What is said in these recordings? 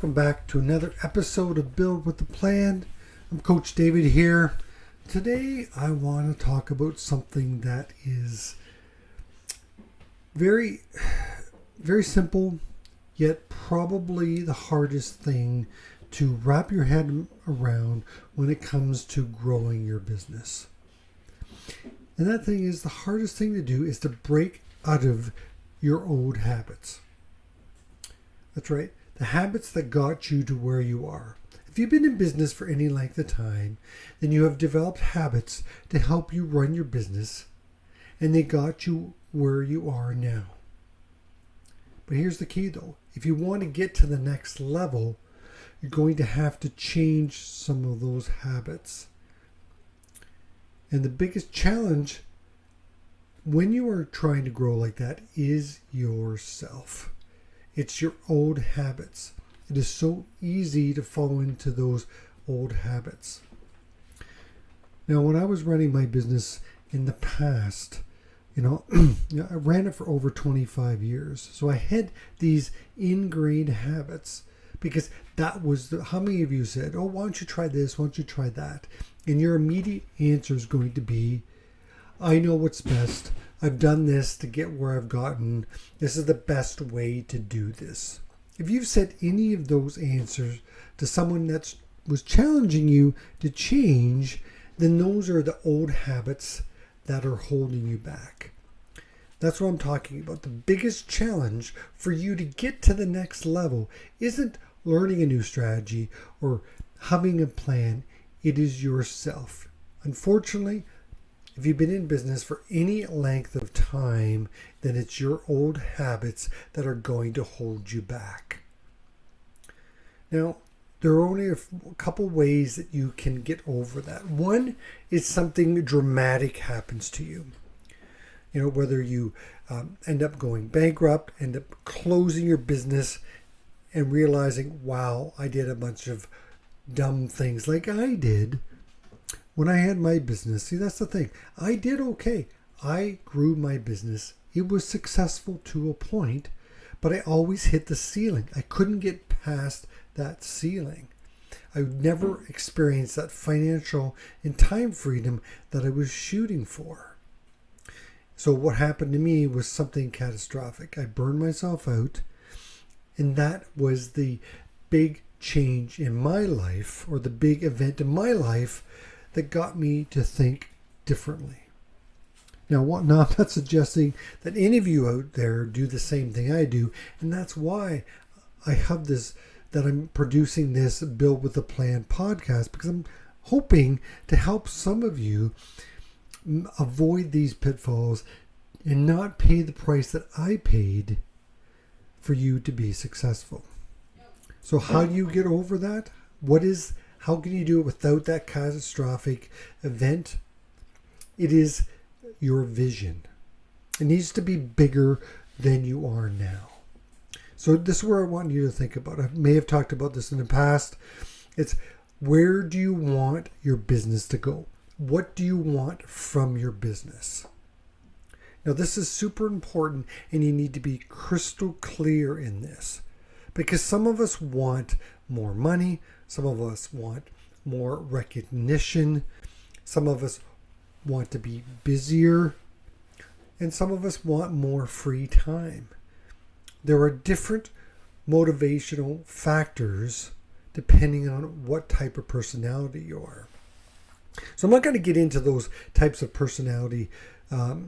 welcome back to another episode of Build with the Plan. I'm Coach David here. Today I want to talk about something that is very, very simple, yet probably the hardest thing to wrap your head around when it comes to growing your business. And that thing is, the hardest thing to do is to break out of your old habits. That's right. The habits that got you to where you are. If you've been in business for any length of time, then you have developed habits to help you run your business, and they got you where you are now. But here's the key though. If you want to get to the next level, you're going to have to change some of those habits. And the biggest challenge when you are trying to grow like that is yourself. It's your old habits. It is so easy to fall into those old habits. Now, when I was running my business in the past, I ran it for over 25 years. So I had these ingrained habits because that was how many of you said, oh, why don't you try this? Why don't you try that? And your immediate answer is going to be, I know what's best. I've done this to get where I've gotten. This is the best way to do this. If you've said any of those answers to someone that was challenging you to change, then those are the old habits that are holding you back. That's what I'm talking about. The biggest challenge for you to get to the next level isn't learning a new strategy or having a plan. It is yourself. Unfortunately, if you've been in business for any length of time, then it's your old habits that are going to hold you back. Now, there are only a couple ways that you can get over that. One is something dramatic happens to you. Whether you end up going bankrupt, end up closing your business and realizing, wow, I did a bunch of dumb things like I did when I had my business. See, that's the thing. I did okay. I grew my business. It was successful to a point, but I always hit the ceiling. I couldn't get past that ceiling. I never experienced that financial and time freedom that I was shooting for. So what happened to me was something catastrophic. I burned myself out, and that was the big change in my life, or the big event in my life that got me to think differently. Now, I'm not suggesting that any of you out there do the same thing I do, and that's why I have this, that I'm producing this Build with a Plan podcast, because I'm hoping to help some of you avoid these pitfalls and not pay the price that I paid for you to be successful. So how do you get over that? How can you do it without that catastrophic event? It is your vision. It needs to be bigger than you are now. So this is where I want you to think about. I may have talked about this in the past. It's, where do you want your business to go? What do you want from your business? Now, this is super important, and you need to be crystal clear in this, because some of us want more money. Some of us want more recognition. Some of us want to be busier. And some of us want more free time. There are different motivational factors depending on what type of personality you are. So I'm not going to get into those types of personalities at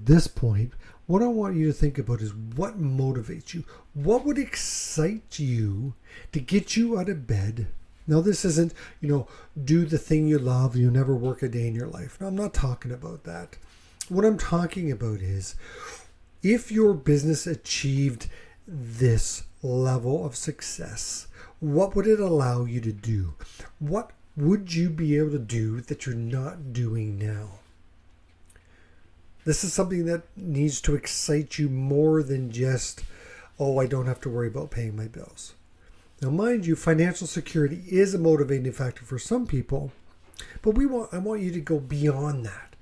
this point. What I want you to think about is what motivates you. What would excite you to get you out of bed? Now, this isn't, do the thing you love and you'll never work a day in your life. No, I'm not talking about that. What I'm talking about is, if your business achieved this level of success, what would it allow you to do? What would you be able to do that you're not doing now? This is something that needs to excite you more than just, oh, I don't have to worry about paying my bills. Now, mind you, financial security is a motivating factor for some people, but I want you to go beyond that,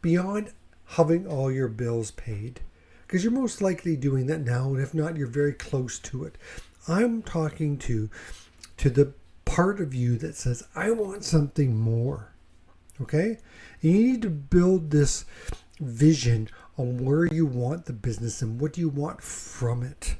beyond having all your bills paid. because you're most likely doing that now, and if not, you're very close to it. I'm talking to the part of you that says, I want something more. Okay? And you need to build this vision on where you want the business and what do you want from it.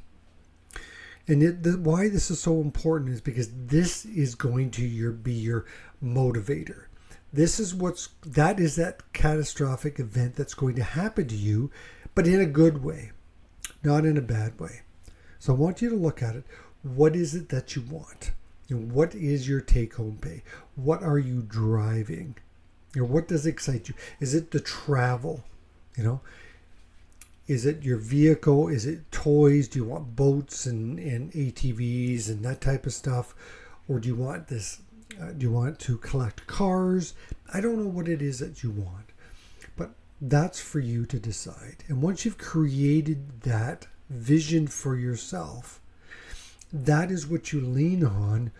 And why this is so important is because this is going to be your motivator. That is that catastrophic event that's going to happen to you, but in a good way, not in a bad way. So I want you to look at it. What is it that you want? And what is your take-home pay? What are you driving? What does excite you? Is it the travel? Is it your vehicle? Is it toys? Do you want boats and ATVs and that type of stuff? Or do you want this? Do you want to collect cars? I don't know what it is that you want, but that's for you to decide. And once you've created that vision for yourself, that is what you lean on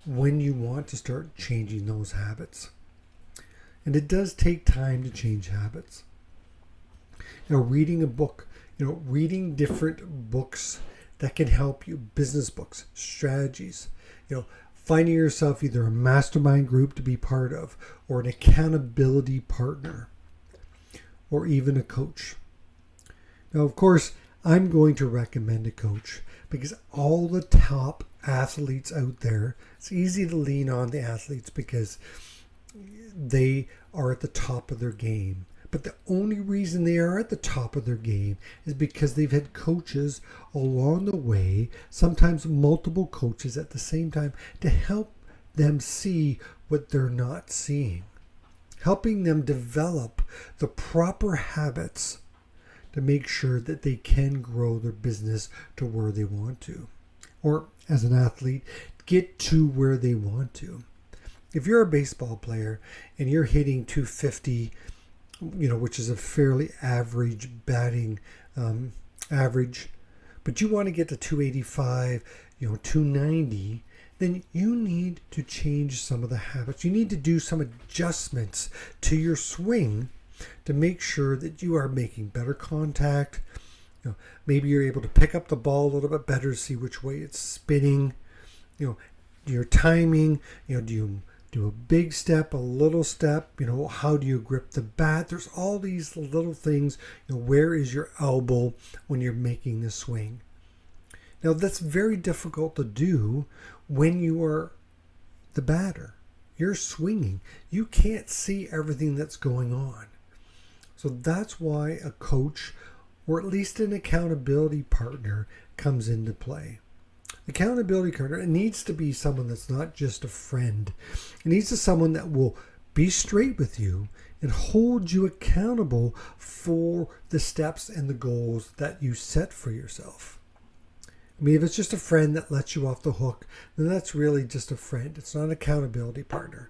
when you want to start changing those habits. And it does take time to change habits. Reading a book, reading different books that can help you, business books, strategies, finding yourself either a mastermind group to be part of or an accountability partner or even a coach. Now, of course, I'm going to recommend a coach because all the top athletes out there, it's easy to lean on the athletes because they are at the top of their game. But the only reason they are at the top of their game is because they've had coaches along the way, sometimes multiple coaches at the same time, to help them see what they're not seeing, helping them develop the proper habits to make sure that they can grow their business to where they want to, or as an athlete, get to where they want to. If you're a baseball player and you're hitting 250, which is a fairly average batting average, but you want to get to 285, 290, then you need to change some of the habits. You need to do some adjustments to your swing to make sure that you are making better contact. Maybe you're able to pick up the ball a little bit better, see which way it's spinning. Your timing, do you do a big step, a little step, how do you grip the bat? There's all these little things. Where is your elbow when you're making the swing? Now, that's very difficult to do when you are the batter. You're swinging. You can't see everything that's going on. So that's why a coach, or at least an accountability partner, comes into play. Accountability partner, it needs to be someone that's not just a friend. It needs to be someone that will be straight with you and hold you accountable for the steps and the goals that you set for yourself. I mean, if it's just a friend that lets you off the hook, then that's really just a friend. It's not an accountability partner.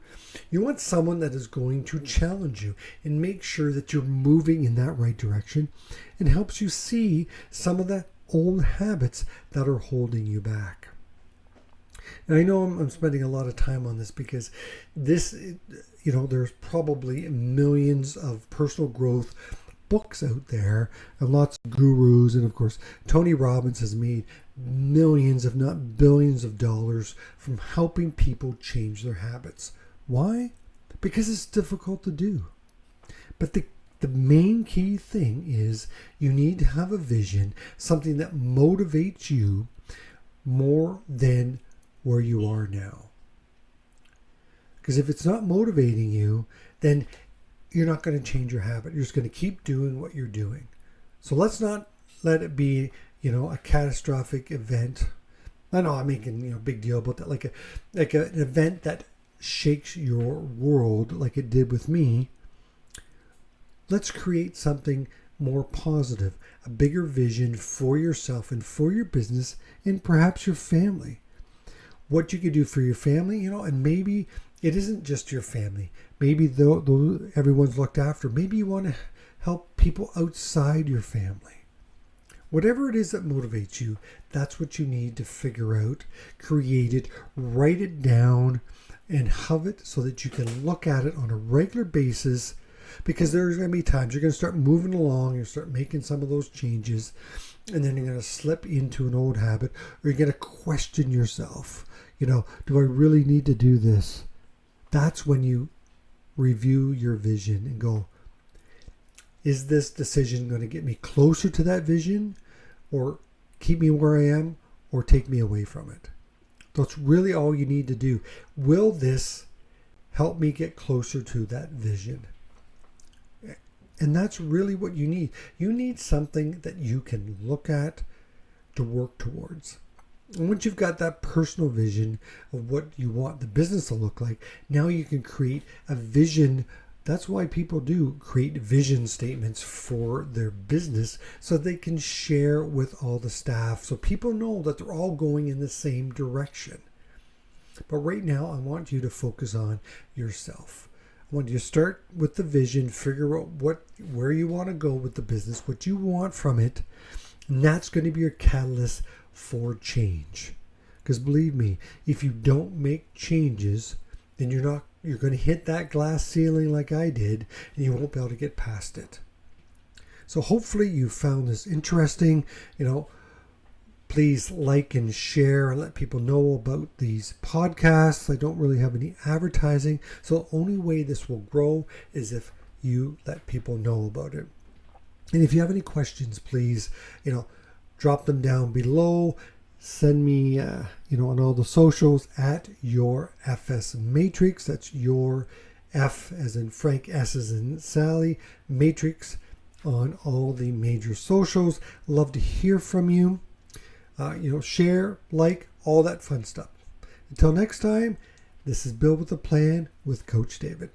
You want someone that is going to challenge you and make sure that you're moving in that right direction and helps you see some of the old habits that are holding you back. And I know I'm spending a lot of time on this because this, there's probably millions of personal growth books out there and lots of gurus. And of course, Tony Robbins has made millions, if not billions of dollars from helping people change their habits. Why? Because it's difficult to do. But the main key thing is you need to have a vision, something that motivates you more than where you are now. Because if it's not motivating you, then you're not going to change your habit. You're just going to keep doing what you're doing. So let's not let it be, a catastrophic event. I know I'm making a big deal about that, like an event that shakes your world like it did with me. Let's create something more positive, a bigger vision for yourself and for your business and perhaps your family. What you could do for your family, and maybe it isn't just your family. Maybe though everyone's looked after. Maybe you want to help people outside your family. Whatever it is that motivates you, that's what you need to figure out, create it, write it down, and have it so that you can look at it on a regular basis because there's going to be times you're going to start moving along, you start making some of those changes, and then you're going to slip into an old habit, or you're going to question yourself. Do I really need to do this? That's when you review your vision and go, is this decision going to get me closer to that vision, or keep me where I am, or take me away from it? That's really all you need to do. Will this help me get closer to that vision? And that's really what you need. You need something that you can look at to work towards. And once you've got that personal vision of what you want the business to look like, now you can create a vision. That's why people do create vision statements for their business, so they can share with all the staff, so people know that they're all going in the same direction. But right now, I want you to focus on yourself. I want you to start with the vision, figure out where you want to go with the business, what you want from it, and that's going to be your catalyst for change. Because believe me, if you don't make changes, then you're going to hit that glass ceiling like I did, and you won't be able to get past it. So hopefully you found this interesting. Please like and share and let people know about these podcasts. I don't really have any advertising, so the only way this will grow is if you let people know about it. And if you have any questions, please, drop them down below. Send me, on all the socials at Your FS Matrix. That's Your F as in Frank, S as in Sally, Matrix on all the major socials. Love to hear from you. Share, like, all that fun stuff. Until next time, this is Build with a Plan with Coach David.